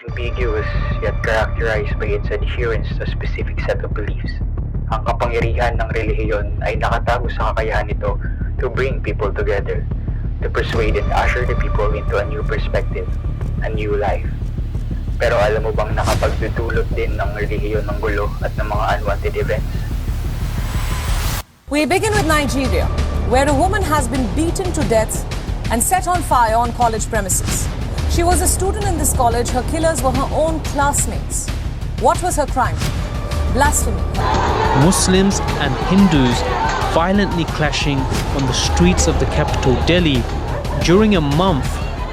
ambiguous yet characterized by its adherence to a specific set of beliefs. Ang kapangyarihan ng relihiyon ay nakatago sa kakayahan nito to bring people together, to persuade and usher the people into a new perspective, a new life. Pero alam mo bang nakapagdudulot din ng relihiyon ng gulo at ng mga unwanted events? We begin with Nigeria, where a woman has been beaten to death and set on fire on college premises. She was a student in this college. Her killers were her own classmates. What was her crime? Blasphemy. Muslims and Hindus violently clashing on the streets of the capital, Delhi, during a month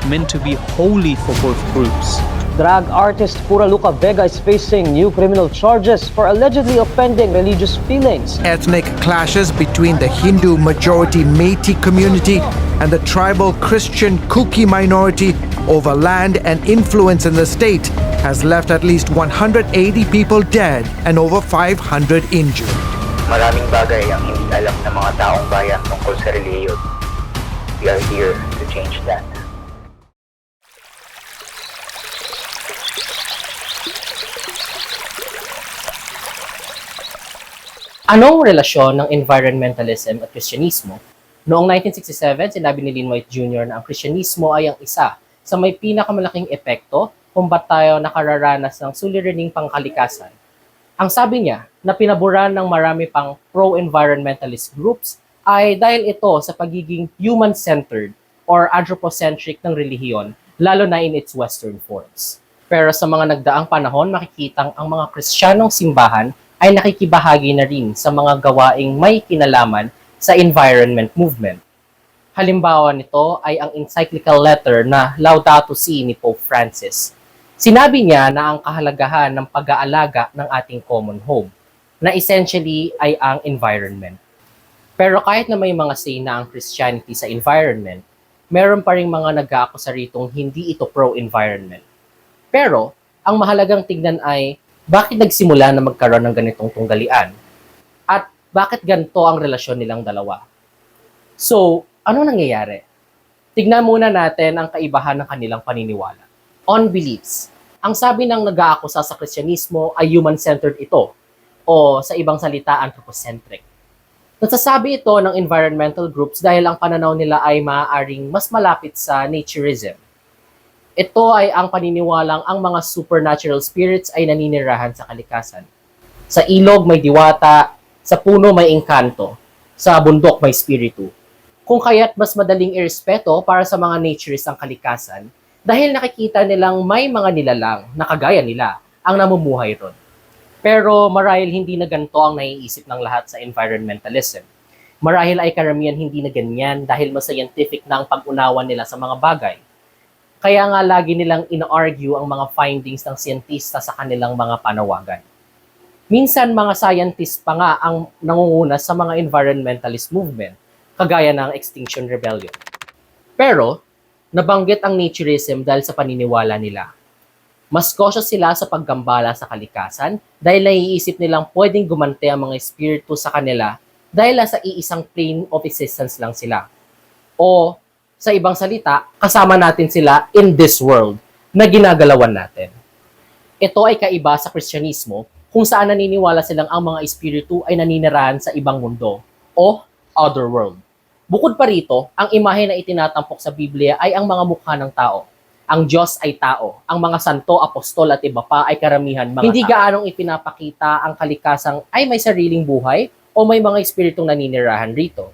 meant to be holy for both groups. Drag artist Puraluka Vega is facing new criminal charges for allegedly offending religious feelings. Ethnic clashes between the Hindu majority Meitei community and the tribal Christian Kuki minority over land and influence in the state has left at least 180 people dead and over 500 injured. Maraming bagay ang hindi alam ng mga taong bayan tungkol sa relihiyon. We are here to change that. Anong relasyon ng environmentalism at Kristyanismo? Noong 1967, sinabi ni Lynn White Jr. na ang Kristyanismo ay ang isa sa may pinakamalaking epekto kung ba't tayo nakararanas ng suliraning pangkalikasan. Ang sabi niya na pinaboran ng marami pang pro-environmentalist groups ay dahil ito sa pagiging human-centered or anthropocentric ng relihiyon, lalo na in its western forms. Pero sa mga nagdaang panahon, makikitang ang mga Kristiyanong simbahan ay nakikibahagi na rin sa mga gawaing may kinalaman sa environment movement. Halimbawa nito ay ang encyclical letter na Laudato Si ni Pope Francis. Sinabi niya na ang kahalagahan ng pag-aalaga ng ating common home, na essentially ay ang environment. Pero kahit na may mga say na ang Christianity sa environment, meron pa rin mga nag-aakusa ritong hindi ito pro-environment. Pero, ang mahalagang tignan ay bakit nagsimula na magkaroon ng ganitong tunggalian? At bakit ganito ang relasyon nilang dalawa? So, ano nangyayari? Tignan muna natin ang kaibahan ng kanilang paniniwala. On beliefs. Ang sabi ng nag-aakusa sa Kristyanismo ay human-centered ito, o sa ibang salita, anthropocentric. Nasasabi ito ng environmental groups dahil ang pananaw nila ay maaaring mas malapit sa naturism. Ito ay ang paniniwalang ang mga supernatural spirits ay naninirahan sa kalikasan. Sa ilog may diwata, sa puno may engkanto, sa bundok may spiritu. Kung kaya't mas madaling irespeto para sa mga naturist ang kalikasan dahil nakikita nilang may mga nilalang na kagaya nila ang namumuhay ron. Pero marahil hindi na ganito ang naiisip ng lahat sa environmentalism. Marahil ay karamihan hindi na ganyan dahil mas scientific na ang pag-unawa nila sa mga bagay. Kaya nga lagi nilang ina-argue ang mga findings ng siyentista sa kanilang mga panawagan. Minsan mga scientists pa nga ang nangunguna sa mga environmentalist movement, kagaya ng Extinction Rebellion. Pero, nabanggit ang naturism dahil sa paniniwala nila. Mas cautious sila sa paggambala sa kalikasan dahil naiisip nilang pwedeng gumante ang mga espiritu sa kanila dahil sa iisang plane of existence lang sila. O, sa ibang salita, kasama natin sila in this world na ginagalawan natin. Ito ay kaiba sa Kristyanismo kung saan naniniwala silang ang mga espiritu ay naninirahan sa ibang mundo o other world. Bukod pa rito, ang imahe na itinatampok sa Biblia ay ang mga mukha ng tao. Ang Diyos ay tao. Ang mga santo, apostol at iba pa ay karamihan mga hindi tao. Gaanong ipinapakita ang kalikasang ay may sariling buhay o may mga espiritong naninirahan rito.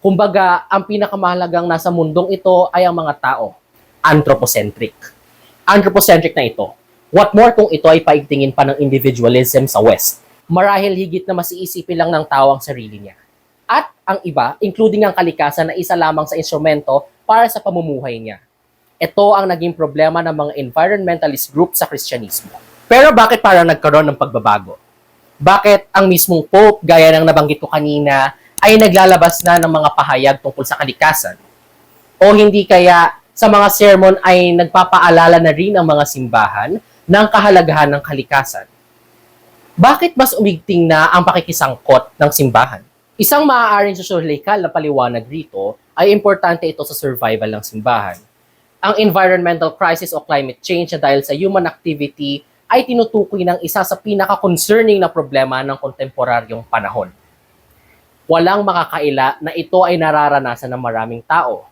Kumbaga, ang pinakamahalagang nasa mundong ito ay ang mga tao. Anthropocentric. Anthropocentric na ito. What more kung ito ay paigtingin pa ng individualism sa West? Marahil higit na mas iisipin lang ng tao ang sarili niya. At ang iba, including ang kalikasan na isa lamang sa instrumento para sa pamumuhay niya. Ito ang naging problema ng mga environmentalist group sa Kristyanismo. Pero bakit parang nagkaroon ng pagbabago? Bakit ang mismong Pope, gaya ng nabanggit ko kanina, ay naglalabas na ng mga pahayag tungkol sa kalikasan? O hindi kaya sa mga sermon ay nagpapaalala na rin ang mga simbahan ng kahalagahan ng kalikasan? Bakit mas umigting na ang pakikisangkot ng simbahan? Isang maaaring sosyolekal na paliwanag rito ay importante ito sa survival ng simbahan. Ang environmental crisis o climate change na dahil sa human activity ay tinutukoy ng isa sa pinaka-concerning na problema ng kontemporaryong panahon. Walang makakaila na ito ay nararanasan ng maraming tao.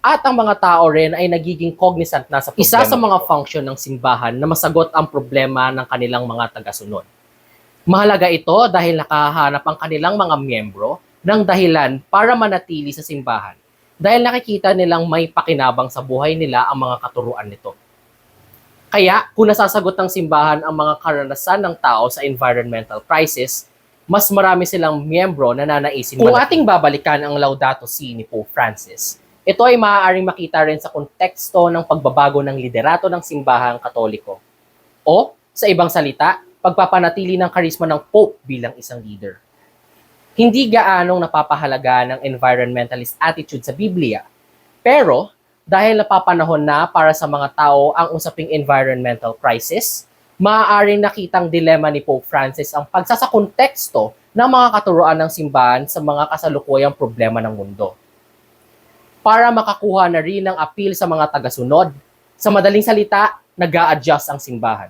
At ang mga tao rin ay nagiging cognizant na sa problema. Isa sa mga function ng simbahan na masagot ang problema ng kanilang mga tagasunod. Mahalaga ito dahil nakahanap ang kanilang mga miyembro ng dahilan para manatili sa simbahan dahil nakikita nilang may pakinabang sa buhay nila ang mga katuruan nito. Kaya, kung nasasagot ng simbahan ang mga karanasan ng tao sa environmental crisis, mas marami silang miyembro na nanaisin manatili. Kung ating babalikan ang Laudato Si ni Pope Francis, ito ay maaaring makita rin sa konteksto ng pagbabago ng liderato ng simbahang Katoliko. O, sa ibang salita, pagpapanatili ng karisma ng Pope bilang isang leader. Hindi gaanong napapahalaga ng environmentalist attitude sa Biblia. Pero, dahil napapanahon na para sa mga tao ang usaping environmental crisis, maaaring nakitang dilema ni Pope Francis ang pagsasakonteksto ng mga katuroan ng simbahan sa mga kasalukuyang problema ng mundo. Para makakuha na rin ng appeal sa mga tagasunod, sa madaling salita, nag-a-adjust ang simbahan.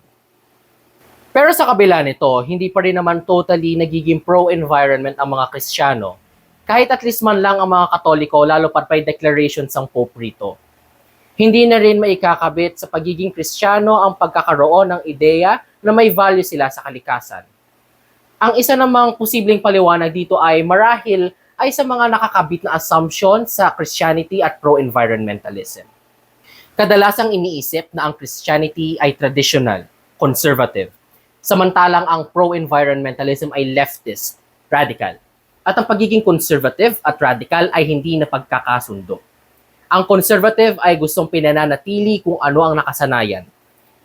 Pero sa kabila nito, hindi pa rin naman totally nagiging pro-environment ang mga Kristiyano. Kahit at least man lang ang mga Katoliko, lalo pat may declarations ng Pope rito. Hindi na rin maikakabit sa pagiging Kristiyano ang pagkakaroon ng ideya na may value sila sa kalikasan. Ang isa namang posibleng paliwanag dito ay marahil ay sa mga nakakabit na assumption sa Christianity at pro-environmentalism. Kadalasang iniisip na ang Christianity ay traditional, conservative, samantalang ang pro-environmentalism ay leftist, radical. At ang pagiging conservative at radical ay hindi napagkakasundo. Ang conservative ay gustong pinananatili kung ano ang nakasanayan.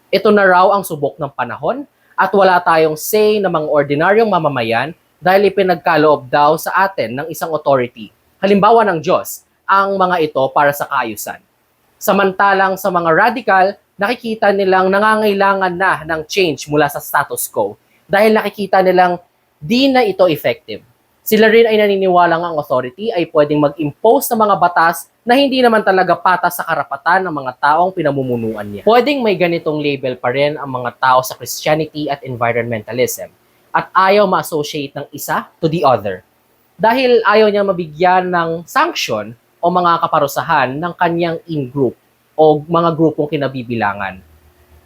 Ito na raw ang subok ng panahon at wala tayong say na mga ordinaryong mamamayan dahil ipinagkaloob daw sa atin ng isang authority, halimbawa ng Diyos, ang mga ito para sa kaayusan. Samantalang sa mga radical, nakikita nilang nangangailangan na ng change mula sa status quo dahil nakikita nilang di na ito effective. Sila rin ay naniniwalang ang authority ay pwedeng mag-impose ng mga batas na hindi naman talaga patas sa karapatan ng mga taong pinamumunuan niya. Pwedeng may ganitong label pa rin ang mga tao sa Christianity at environmentalism at ayaw ma-associate ng isa to the other dahil ayaw niya mabigyan ng sanction o mga kaparusahan ng kanyang in-group o mga grupong kinabibilangan.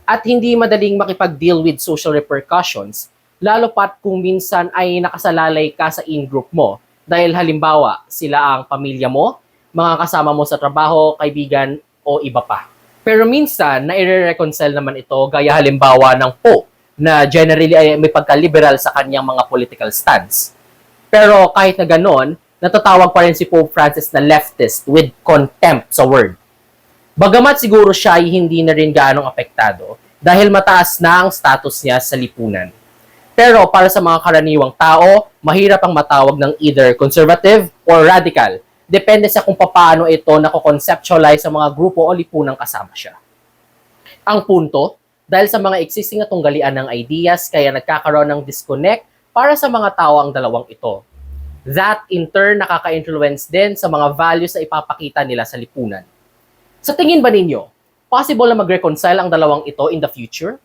At hindi madaling makipag-deal with social repercussions, lalo pat kung minsan ay nakasalalay ka sa in-group mo dahil halimbawa sila ang pamilya mo, mga kasama mo sa trabaho, kaibigan o iba pa. Pero minsan, nai-reconcile naman ito gaya halimbawa ng Pope na generally ay may pagka-liberal sa kanyang mga political stance. Pero kahit na ganon, natatawag pa rin si Pope Francis na leftist with contempt sa word. Bagamat siguro siya ay hindi na rin gaanong apektado dahil mataas na ang status niya sa lipunan. Pero para sa mga karaniwang tao, mahirap ang matawag ng either conservative or radical. Depende sa kung paano ito nako-conceptualize sa mga grupo o lipunang kasama siya. Ang punto, dahil sa mga existing na tunggalian ng ideas kaya nagkakaroon ng disconnect para sa mga tao ang dalawang ito. That in turn nakaka-influence din sa mga values na ipapakita nila sa lipunan. Sa tingin ba ninyo, possible na mag-reconcile ang dalawang ito in the future?